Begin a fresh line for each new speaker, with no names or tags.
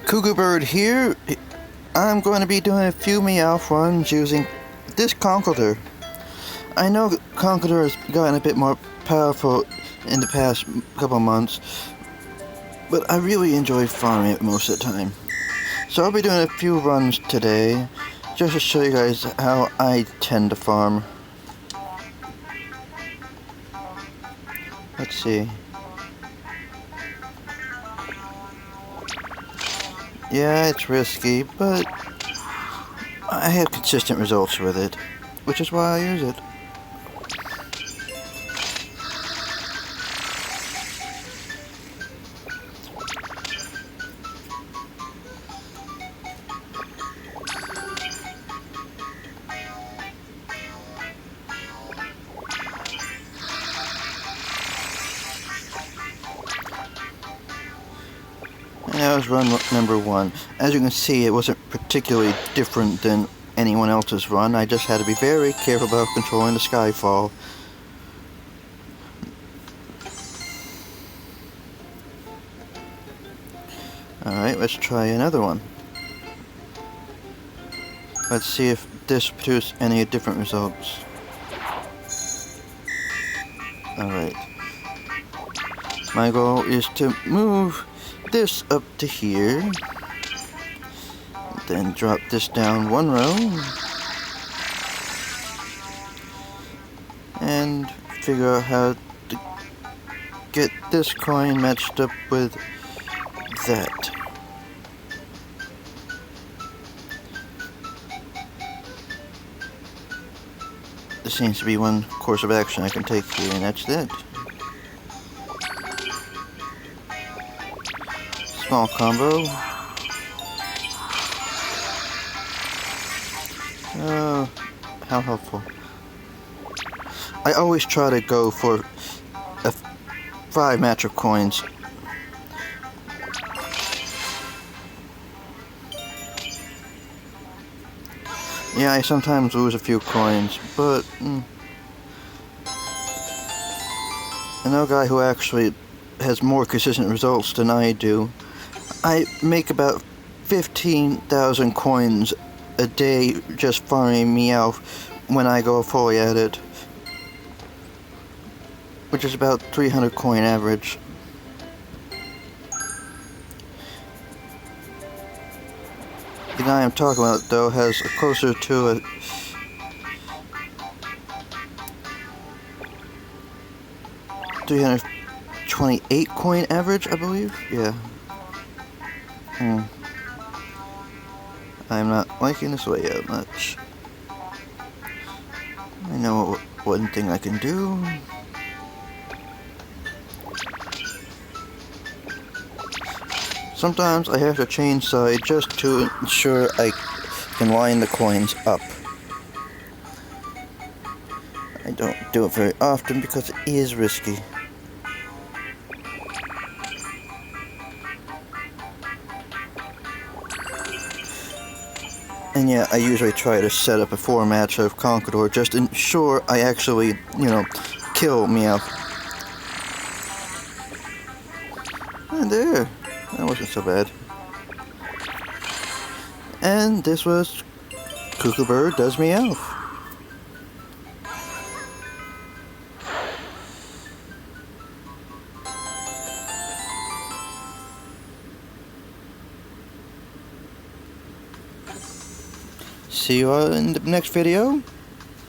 Cougar Bird here. I'm going to be doing a few Meowth runs using this Conkeldurr. I know Conkeldurr has gotten a bit more powerful in the past couple months, but I really enjoy farming it most of the time. So I'll be doing a few runs today, just to show you guys how I tend to farm. Let's see. Yeah, it's risky, but I have consistent results with it, which is why I use it. And that was run number 1. As you can see, it wasn't particularly different than anyone else's run. I just had to be very careful about controlling the skyfall. Alright, let's try another one. Let's see if this produces any different results. Alright. My goal is to move this up to here, then drop this down one row, and figure out how to get this coin matched up with that. There seems to be one course of action I can take here, and that's that. Small combo. Oh, how helpful. I always try to go for a 5 match of coins. Yeah, I sometimes lose a few coins, but I know a guy who actually has more consistent results than I do. I make about 15,000 coins a day just farming Meowth when I go fully at it, which is about 300 coin average. The guy I'm talking about, though, has closer to a 328 coin average, I believe. Yeah. I'm not liking this layout much. I know one thing I can do. Sometimes I have to change side just to ensure I can line the coins up. I don't do it very often because it is risky. And yeah, I usually try to set up a 4 match of Conkeldurr just to ensure I actually, kill Meowth. And there. That wasn't so bad. And this was Cougar Bird Does Meowth. See you all in the next video.